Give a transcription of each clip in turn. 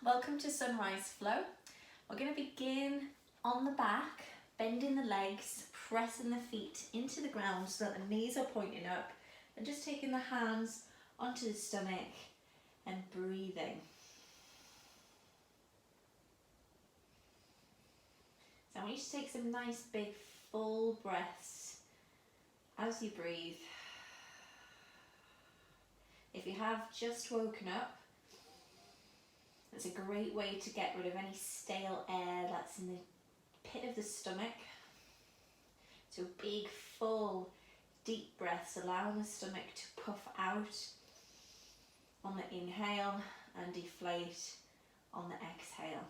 Welcome to Sunrise Flow. We're going to begin on the back, bending the legs, pressing the feet into the ground so that the knees are pointing up, and just taking the hands onto the stomach and breathing. So I want you to take some nice big full breaths as you breathe. If you have just woken up, it's a great way to get rid of any stale air that's in the pit of the stomach. So big, full, deep breaths, allowing the stomach to puff out on the inhale and deflate on the exhale.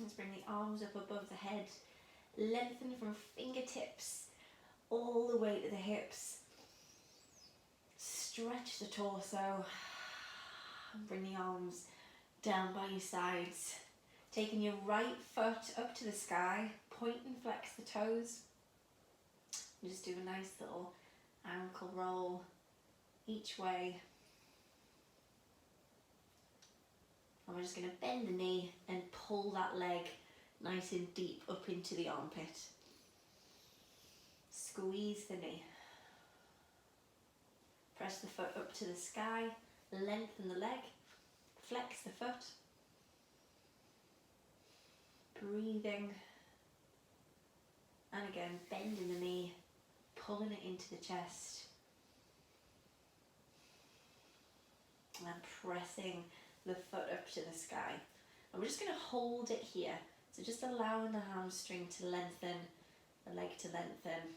Let's bring the arms up above the head, lengthen from fingertips all the way to the hips. Stretch the torso, and bring the arms down by your sides. Taking your right foot up to the sky, point and flex the toes. And just do a nice little ankle roll each way. And we're just going to bend the knee and pull that leg nice and deep up into the armpit. Squeeze the knee. Press the foot up to the sky, lengthen the leg, flex the foot. Breathing. And again, bending the knee, pulling it into the chest. And pressing the foot up to the sky. And we're just going to hold it here. So just allowing the hamstring to lengthen, the leg to lengthen.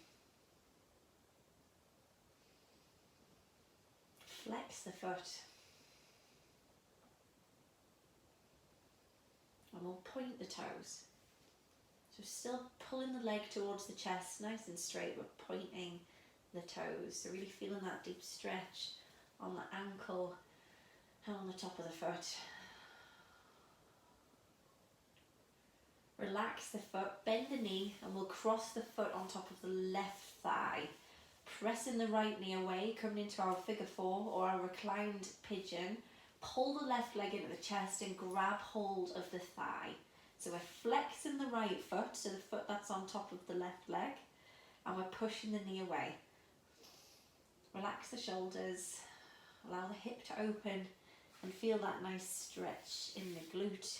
Flex the foot. And we'll point the toes. So still pulling the leg towards the chest, nice and straight, but pointing the toes. So really feeling that deep stretch on the ankle and on the top of the foot. Relax the foot, bend the knee, and we'll cross the foot on top of the left thigh. Pressing the right knee away, coming into our figure four or our reclined pigeon. Pull the left leg into the chest and grab hold of the thigh. So we're flexing the right foot, so the foot that's on top of the left leg, and we're pushing the knee away. Relax the shoulders, allow the hip to open, and feel that nice stretch in the glute.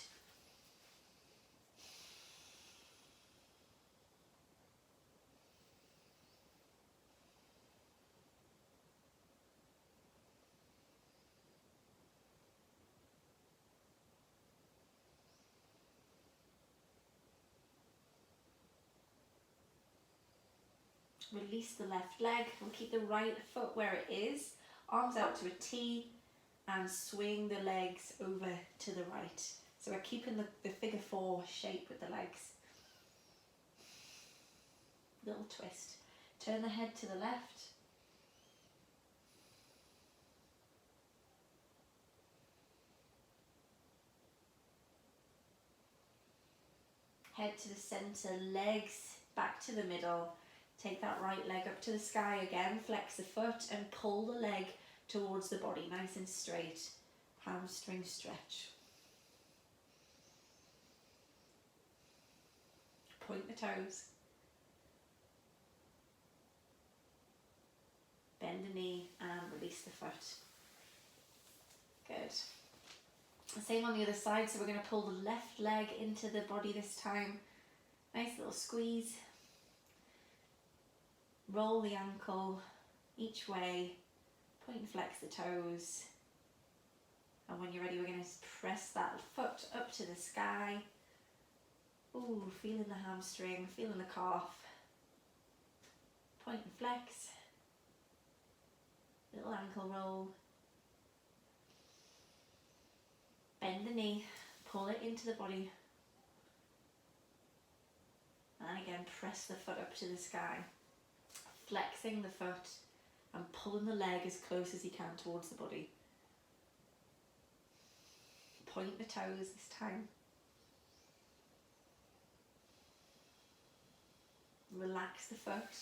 Release the left leg. We'll keep the right foot where it is, arms out to a T, and swing the legs over to the right. So we're keeping the figure four shape with the legs. Little twist. Turn the head to the left. Head to the center, legs back to the middle. Take that right leg up to the sky again, flex the foot and pull the leg towards the body, nice and straight. Hamstring stretch. Point the toes. Bend the knee and release the foot. Good. Same on the other side, so we're going to pull the left leg into the body this time. Nice little squeeze. Roll the ankle each way, point and flex the toes. And when you're ready, we're going to press that foot up to the sky. Ooh, feeling the hamstring, feeling the calf. Point and flex. Little ankle roll. Bend the knee, pull it into the body. And again, press the foot up to the sky, flexing the foot and pulling the leg as close as you can towards the body. Point the toes this time. Relax the foot.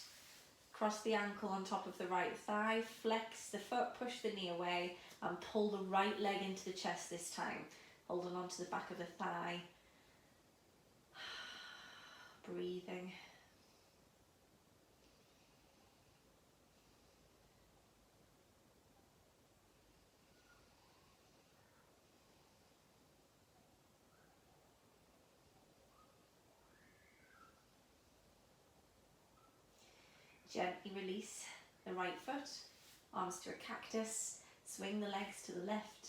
Cross the ankle on top of the right thigh. Flex the foot, push the knee away and pull the right leg into the chest this time. Holding on to the back of the thigh. Breathing. Gently release the right foot, arms to a cactus, swing the legs to the left,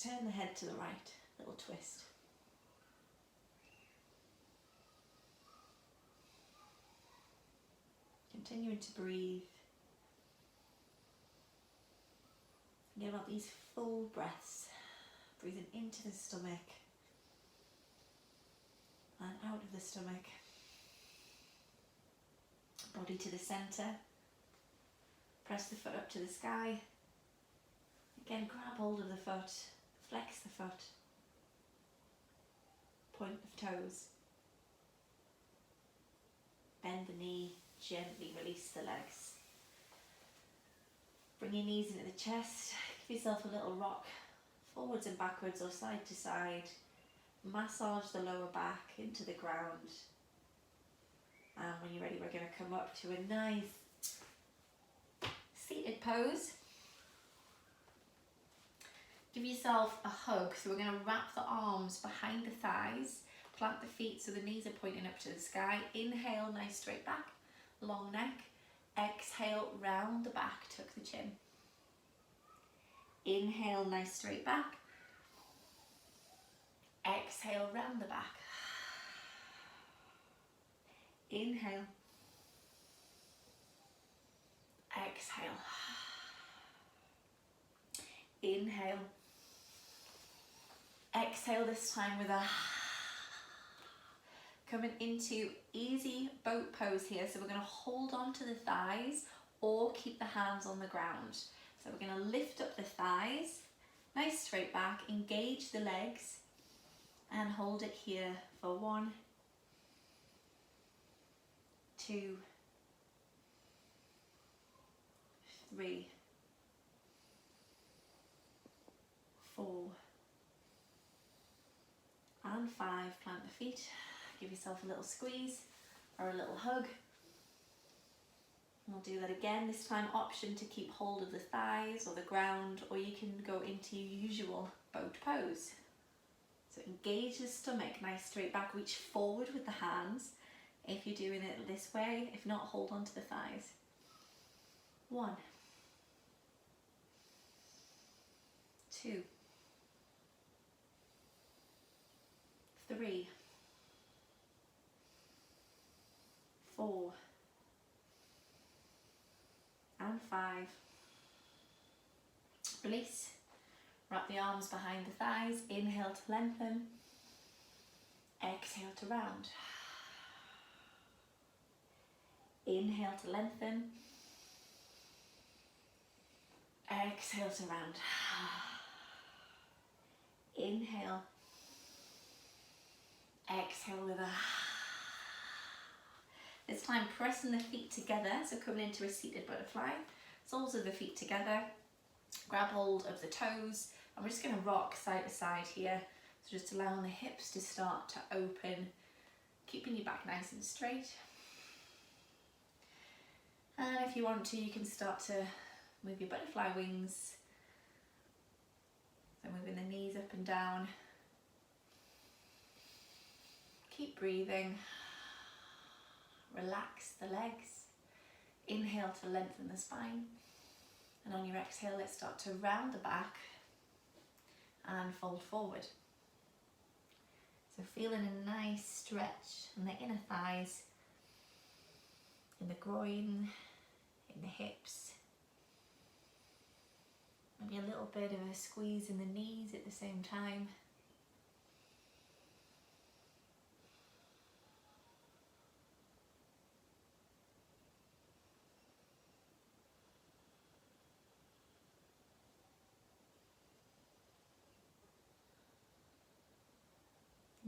turn the head to the right, little twist. Continuing to breathe. Give out these full breaths, breathing into the stomach and out of the stomach. Body to the centre. Press the foot up to the sky. Again, grab hold of the foot, flex the foot. Point of toes. Bend the knee, gently release the legs. Bring your knees into the chest, give yourself a little rock, forwards and backwards or side to side. Massage the lower back into the ground. And when you're ready, we're going to come up to a nice seated pose. Give yourself a hug. So we're going to wrap the arms behind the thighs, plant the feet so the knees are pointing up to the sky. Inhale, nice straight back, long neck. Exhale, round the back, tuck the chin. Inhale, nice straight back. Exhale, round the back. Inhale. Exhale. Inhale. Exhale this time with a coming into easy boat pose here. So we're going to hold on to the thighs or keep the hands on the ground. So we're going to lift up the thighs, nice straight back, engage the legs and hold it here for 1, 2, 3, 4 and 5. Plant the feet, give yourself a little squeeze or a little hug. And we'll do that again, this time option to keep hold of the thighs or the ground, or you can go into your usual boat pose. So engage the stomach, nice straight back, reach forward with the hands if you're doing it this way. If not, hold on to the thighs. 1, 2, 3, 4 and 5. Release. Wrap the arms behind the thighs. Inhale to lengthen. Exhale to round. Inhale to lengthen. Exhale to round. Inhale. Exhale with a. This time pressing the feet together, so coming into a seated butterfly. Soles of the feet together. Grab hold of the toes. And we're just going to rock side to side here. So just allowing the hips to start to open, keeping your back nice and straight. And if you want to, you can start to move your butterfly wings. So moving the knees up and down. Keep breathing. Relax the legs. Inhale to lengthen the spine. And on your exhale, let's start to round the back and fold forward. So feeling a nice stretch in the inner thighs, in the groin, in the hips. Maybe a little bit of a squeeze in the knees at the same time.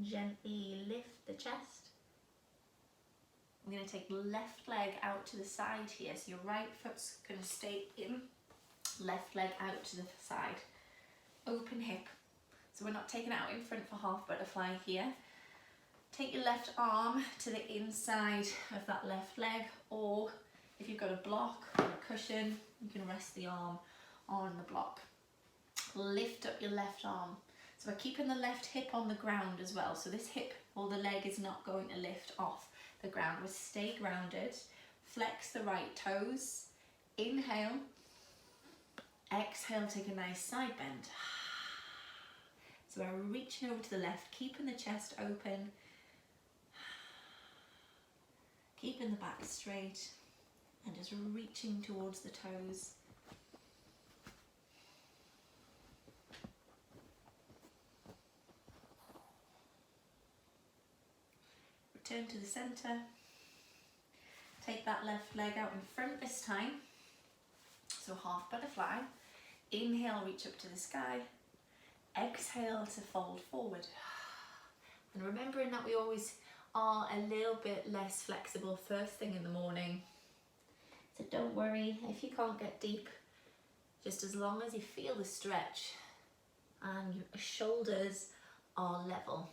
Gently lift the chest. I'm going to take left leg out to the side here, so your right foot's going to stay in, left leg out to the side. Open hip, so we're not taking it out in front for half butterfly here. Take your left arm to the inside of that left leg, or if you've got a block or a cushion, you can rest the arm on the block. Lift up your left arm. So we're keeping the left hip on the ground as well, so this hip or the leg is not going to lift off the ground. We'll stay grounded. Flex the right toes. Inhale. Exhale, take a nice side bend. So we're reaching over to the left, keeping the chest open, keeping the back straight, and just reaching towards the toes. Return to the center. Take that left leg out in front this time. So half butterfly. Inhale, reach up to the sky. Exhale to fold forward. And remembering that we always are a little bit less flexible first thing in the morning. So don't worry if you can't get deep, just as long as you feel the stretch and your shoulders are level.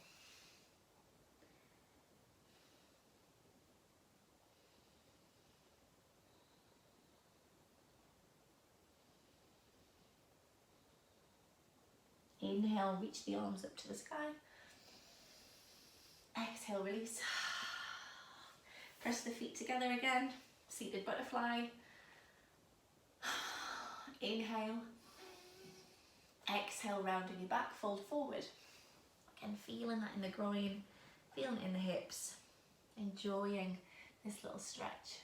Inhale, reach the arms up to the sky. Exhale, release. Press the feet together again. Seated butterfly. Inhale. Exhale, rounding your back, fold forward. Again, feeling that in the groin, feeling it in the hips. Enjoying this little stretch.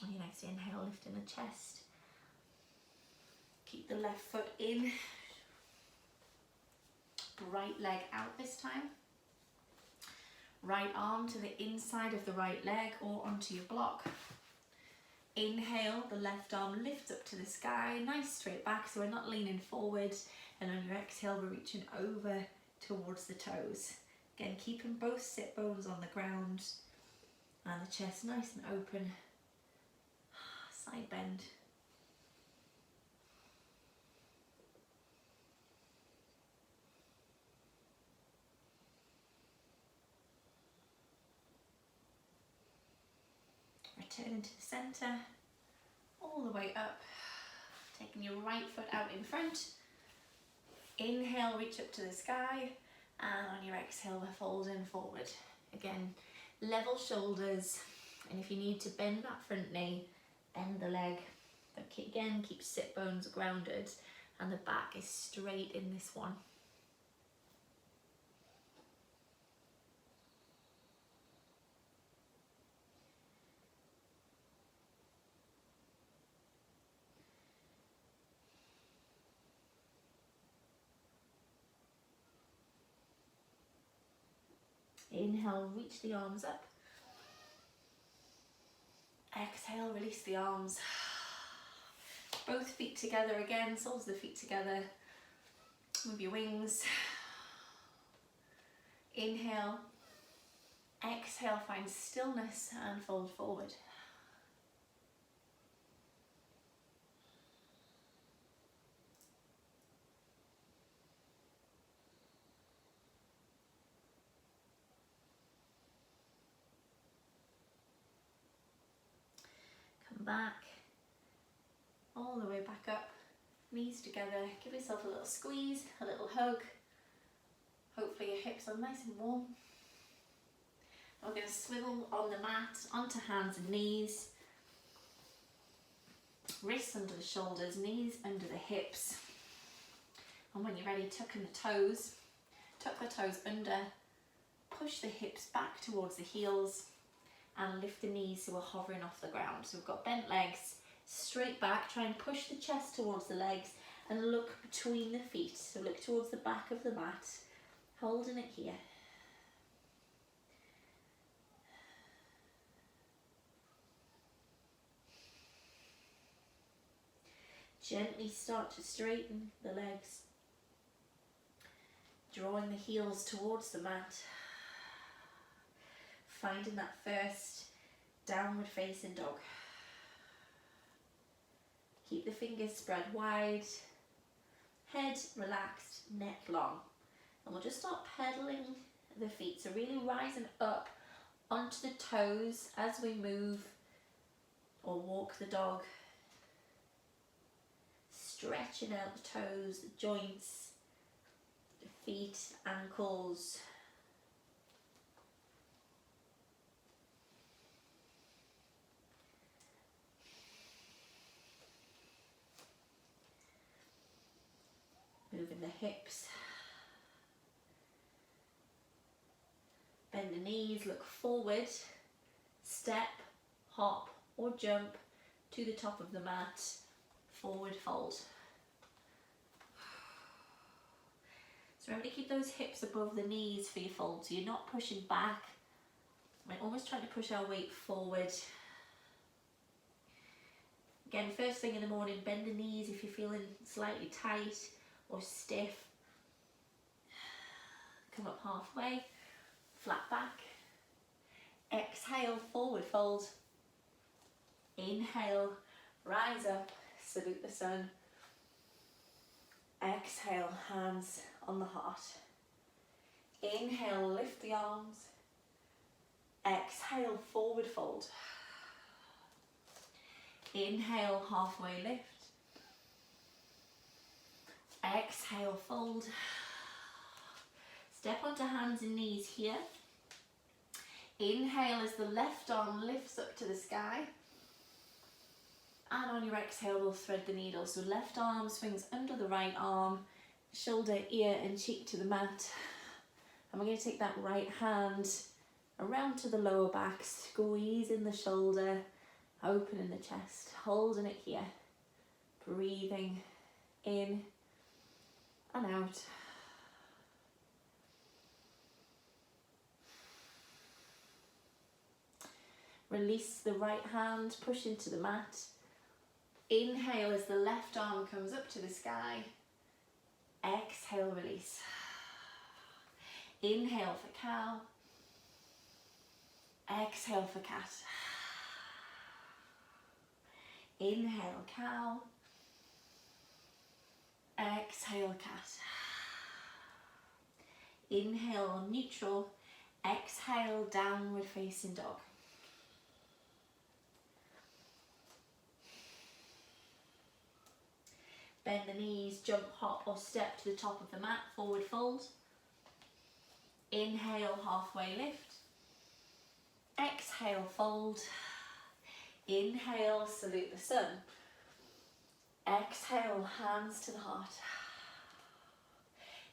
On your next inhale, lifting the chest. Keep the left foot in. Right leg out this time. Right arm to the inside of the right leg or onto your block. Inhale, the left arm lifts up to the sky, nice straight back, so we're not leaning forward. And on your exhale, we're reaching over towards the toes. Again, keeping both sit bones on the ground and the chest nice and open. Side bend. Returning to the center, all the way up, taking your right foot out in front. Inhale, reach up to the sky, and on your exhale, we're folding forward. Again, level shoulders, and if you need to bend that front knee, bend the leg. But again, keep sit bones grounded, and the back is straight in this one. Inhale, reach the arms up. Exhale, release the arms. Both feet together again, soles of the feet together. Move your wings. Inhale. Exhale, find stillness and fold forward. Back, all the way back up, knees together, give yourself a little squeeze, a little hug. Hopefully your hips are nice and warm. We're going to swivel on the mat onto hands and knees, wrists under the shoulders, knees under the hips. And when you're ready, tuck in the toes, tuck the toes under, push the hips back towards the heels, and lift the knees so we're hovering off the ground. So we've got bent legs, straight back, try and push the chest towards the legs and look between the feet. So look towards the back of the mat, holding it here. Gently start to straighten the legs, drawing the heels towards the mat, finding that first downward facing dog. Keep the fingers spread wide, head relaxed, neck long. And we'll just start pedaling the feet, so really rising up onto the toes as we move or walk the dog. Stretching out the toes, the joints, the feet, ankles. Moving the hips. Bend the knees, look forward, step, hop or jump to the top of the mat, forward fold. So remember to keep those hips above the knees for your fold, so you're not pushing back. We're almost trying to push our weight forward. Again, first thing in the morning, bend the knees if you're feeling slightly tight or stiff. Come up halfway, flat back. Exhale, forward fold. Inhale, rise up, salute the sun. Exhale, hands on the heart. Inhale, lift the arms. Exhale, forward fold. Inhale, halfway lift. Exhale, fold. Step onto hands and knees here. Inhale as the left arm lifts up to the sky. And on your exhale, we'll thread the needle. So left arm swings under the right arm, shoulder, ear and cheek to the mat. And we're going to take that right hand around to the lower back, squeezing the shoulder, opening the chest, holding it here. Breathing in and out. Release the right hand, push into the mat. Inhale as the left arm comes up to the sky. Exhale, release. Inhale for cow. Exhale for cat. Inhale, cow. Exhale, cat. Inhale, neutral. Exhale, downward facing dog. Bend the knees, jump, hop or step to the top of the mat, forward fold. Inhale, halfway lift. Exhale, fold. Inhale, salute the sun. Exhale, hands to the heart.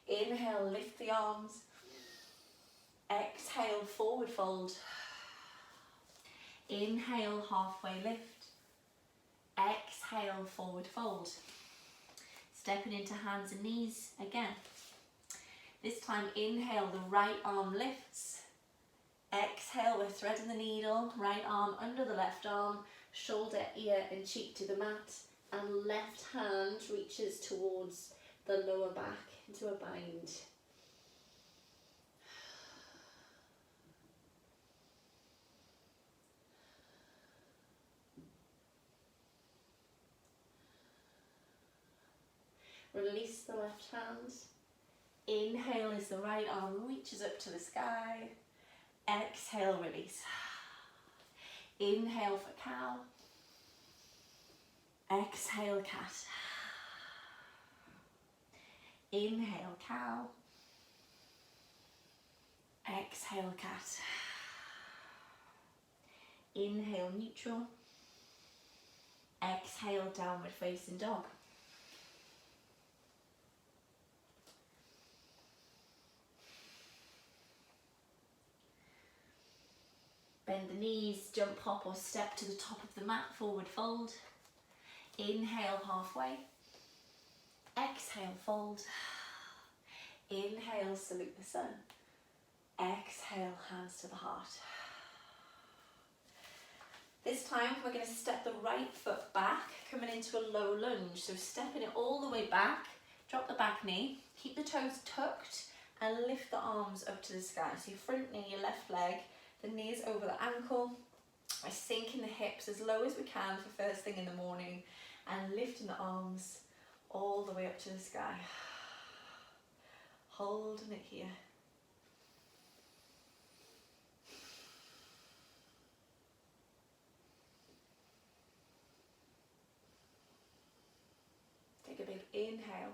Inhale, lift the arms. Exhale, forward fold. Inhale, halfway lift. Exhale, forward fold. Stepping into hands and knees again. This time, inhale, the right arm lifts. Exhale, we're threading the needle. Right arm under the left arm, shoulder, ear and cheek to the mat. And left hand reaches towards the lower back into a bind. Release the left hand. Inhale as the right arm reaches up to the sky. Exhale, release. Inhale for cow. Exhale, cat. Inhale, cow. Exhale, cat. Inhale, neutral. Exhale, downward facing dog. Bend the knees, jump, hop or step to the top of the mat, forward fold. Inhale, halfway. Exhale, fold. Inhale, salute the sun. Exhale, hands to the heart. This time we're going to step the right foot back, coming into a low lunge. So stepping it all the way back, drop the back knee, keep the toes tucked and lift the arms up to the sky. So your front knee, your left leg, the knees over the ankle. I sink in the hips as low as we can for first thing in the morning and lifting the arms all the way up to the sky. Holding it here. Take a big inhale.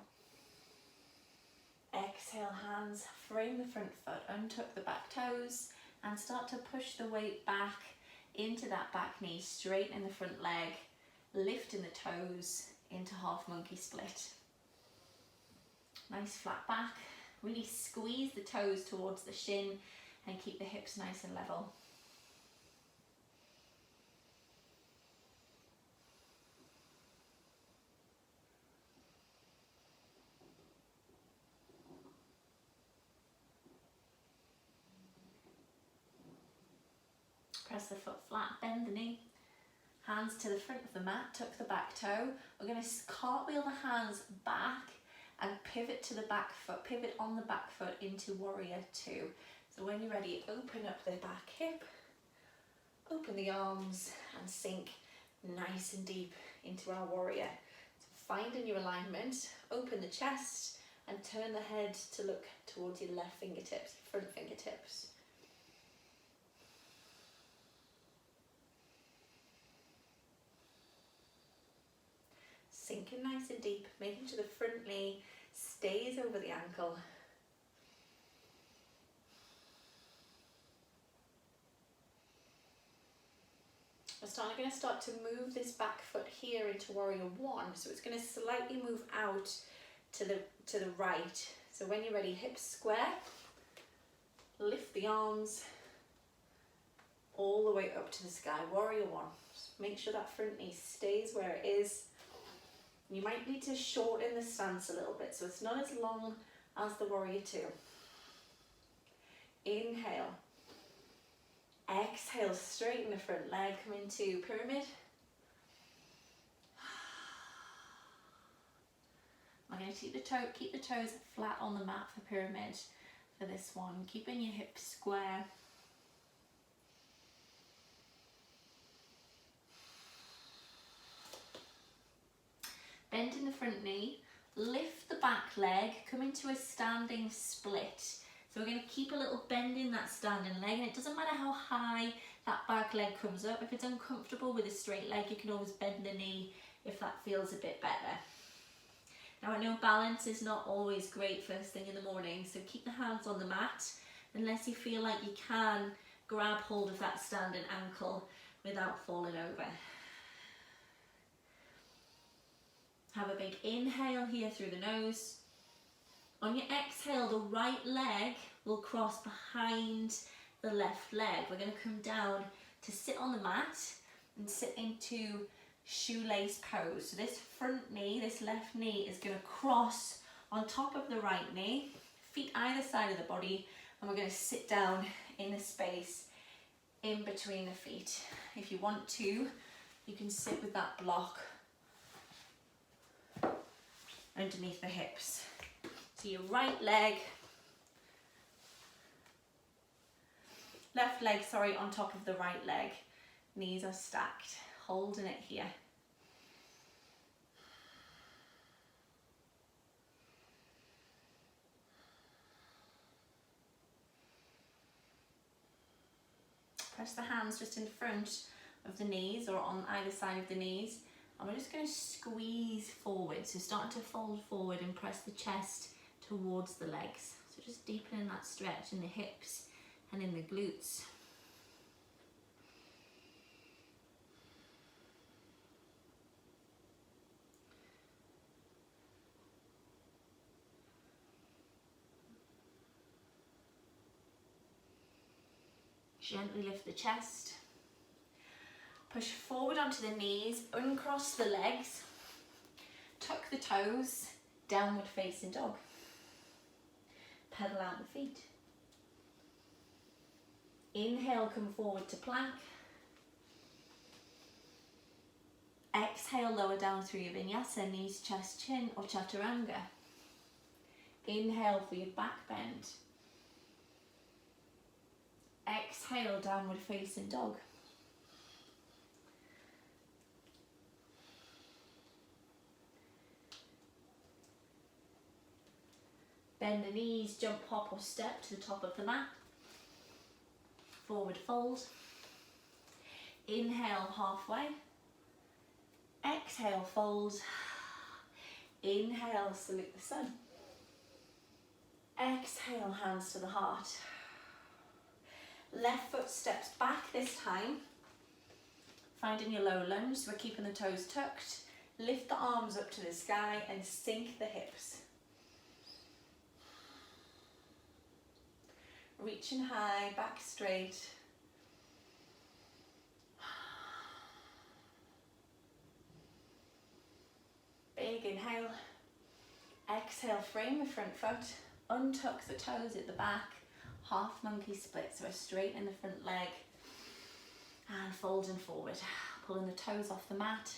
Exhale, hands frame the front foot, untuck the back toes and start to push the weight back into that back knee, straighten the front leg, lifting the toes into half monkey split. Nice flat back, really squeeze the toes towards the shin and keep the hips nice and level. Press the foot flat, bend the knee, hands to the front of the mat, tuck the back toe. We're going to cartwheel the hands back and pivot to the back foot, pivot on the back foot into warrior two. So when you're ready, open up the back hip, open the arms and sink nice and deep into our warrior. So find a new alignment, open the chest and turn the head to look towards your left fingertips, front fingertips. Sinking nice and deep, making sure the front knee stays over the ankle. We're going to start to move this back foot here into warrior one. So it's going to slightly move out to the right. So when you're ready, hips square, lift the arms all the way up to the sky, warrior one. Just make sure that front knee stays where it is. You might need to shorten the stance a little bit so it's not as long as the warrior two. Inhale. Exhale, straighten the front leg, come into pyramid. I'm going to keep the toes flat on the mat for pyramid for this one, keeping your hips square. Bending the front knee, lift the back leg, come into a standing split. So we're going to keep a little bend in that standing leg, and it doesn't matter how high that back leg comes up. If it's uncomfortable with a straight leg, you can always bend the knee if that feels a bit better. Now I know balance is not always great first thing in the morning, so keep the hands on the mat unless you feel like you can grab hold of that standing ankle without falling over. Have a big inhale here through the nose. On your exhale, the right leg will cross behind the left leg. We're going to come down to sit on the mat and sit into shoelace pose. So this front knee, this left knee is going to cross on top of the right knee, feet either side of the body, and we're going to sit down in the space in between the feet. If you want to, you can sit with that block underneath the hips. So your right leg, left leg, on top of the right leg. Knees are stacked, holding it here. Press the hands just in front of the knees or on either side of the knees. And we're just going to squeeze forward. So starting to fold forward and press the chest towards the legs. So just deepening that stretch in the hips and in the glutes. Gently lift the chest. Push forward onto the knees, uncross the legs, tuck the toes, downward facing dog. Pedal out the feet. Inhale, come forward to plank. Exhale, lower down through your vinyasa, knees, chest, chin, or chaturanga. Inhale for your back bend. Exhale, downward facing dog. Bend the knees, jump, hop or step to the top of the mat. Forward fold. Inhale, halfway. Exhale, fold. Inhale, salute the sun. Exhale, hands to the heart. Left foot steps back this time. Finding your low lunge, so we're keeping the toes tucked. Lift the arms up to the sky and sink the hips. Reaching high, back straight. Big inhale. Exhale, frame the front foot. Untuck the toes at the back. Half monkey split, so we're straighten the front leg. And folding forward. Pulling the toes off the mat.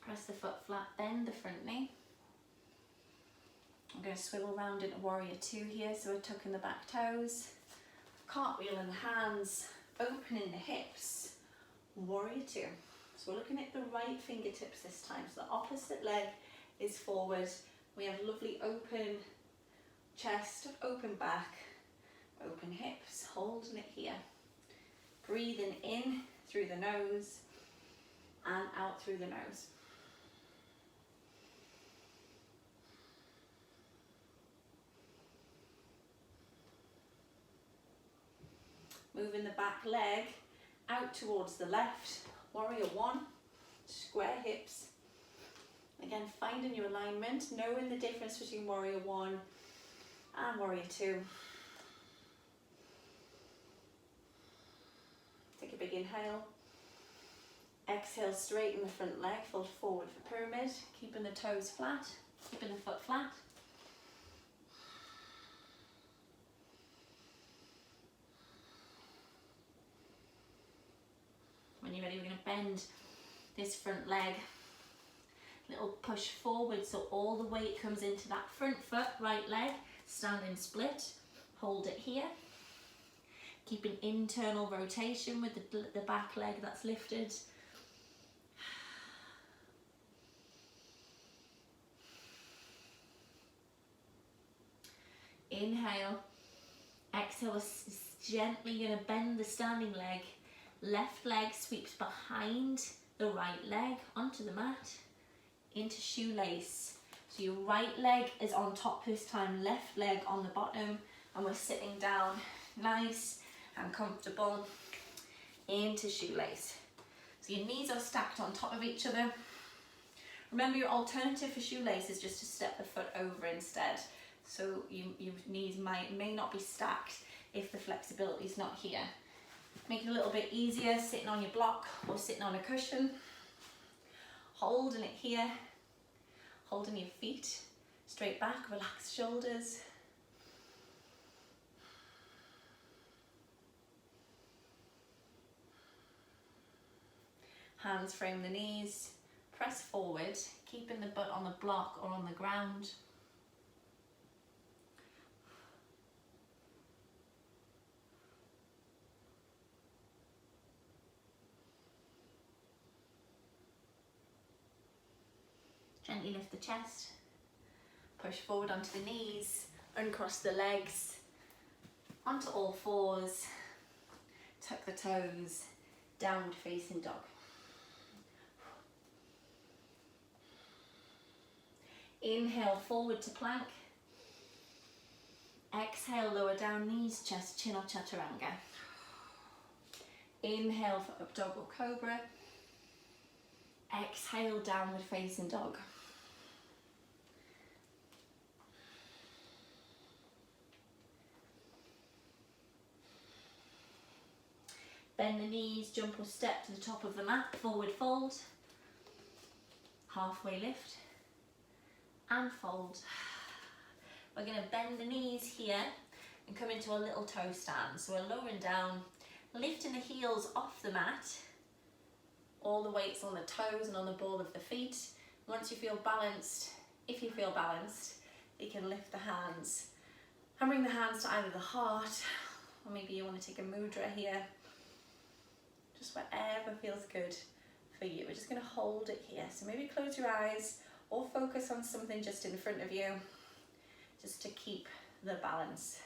Press the foot flat, bend the front knee. I'm going to swivel round into warrior two here, so we're tucking the back toes, cartwheeling the hands, opening the hips, warrior two. So we're looking at the right fingertips this time, so the opposite leg is forward. We have lovely open chest, open back, open hips, holding it here. Breathing in through the nose and out through the nose. Moving the back leg out towards the left, warrior one, square hips. Again, finding your alignment, knowing the difference between warrior one and warrior two. Take a big inhale. Exhale, straighten the front leg, fold forward for pyramid, keeping the toes flat, keeping the foot flat. When you're ready, we're going to bend this front leg. Little push forward, so all the weight comes into that front foot, right leg, standing split. Hold it here. Keeping internal rotation with the back leg that's lifted. Inhale. Exhale, gently going to bend the standing leg. Left leg sweeps behind the right leg onto the mat, into shoelace. So your right leg is on top this time, left leg on the bottom, and we're sitting down nice and comfortable into shoelace. So your knees are stacked on top of each other. Remember, your alternative for shoelace is just to step the foot over instead. So your knees may not be stacked if the flexibility is not here. Make it a little bit easier sitting on your block or sitting on a cushion. Holding it here, holding your feet straight back, relax shoulders. Hands frame the knees, press forward, keeping the butt on the block or on the ground. Gently lift the chest, push forward onto the knees, uncross the legs, onto all fours, tuck the toes, downward facing dog. Inhale, forward to plank. Exhale, lower down knees, chest, chin or chaturanga. Inhale for up dog or cobra. Exhale, downward facing dog. Bend the knees, jump or step to the top of the mat, forward fold. halfway lift and fold. We're going to bend the knees here and come into a little toe stand. So we're lowering down, lifting the heels off the mat, all the weights on the toes and on the ball of the feet. Once you feel balanced, if you feel balanced, you can lift the hands and bring the hands to either the heart, or maybe you want to take a mudra here, just whatever feels good for you. We're just going to hold it here. So maybe close your eyes or focus on something just in front of you, just to keep the balance.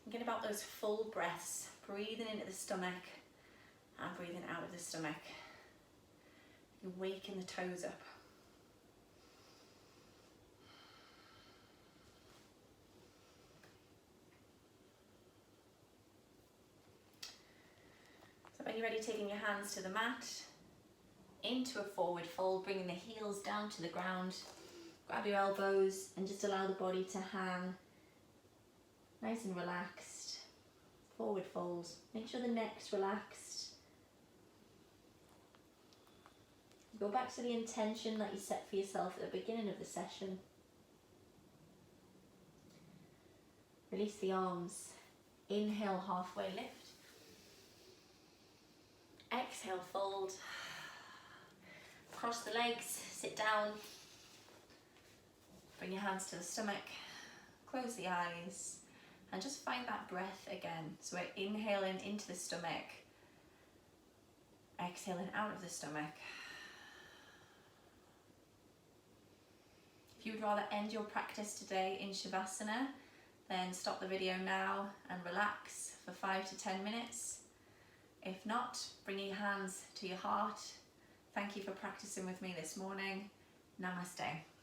Thinking about those full breaths, breathing into the stomach and breathing out of the stomach. You waken the toes up. So when you're ready, taking your hands to the mat, into a forward fold, bringing the heels down to the ground. Grab your elbows and just allow the body to hang nice and relaxed. Forward fold. Make sure the neck's relaxed. Go back to the intention that you set for yourself at the beginning of the session. Release the arms. Inhale, halfway lift. Exhale, fold. Cross the legs, sit down. Bring your hands to the stomach. Close the eyes and just find that breath again. So we're inhaling into the stomach, exhaling out of the stomach. If you would rather end your practice today in Shavasana, then stop the video now and relax for 5 to 10 minutes. If not, bring your hands to your heart. Thank you for practicing with me this morning. Namaste.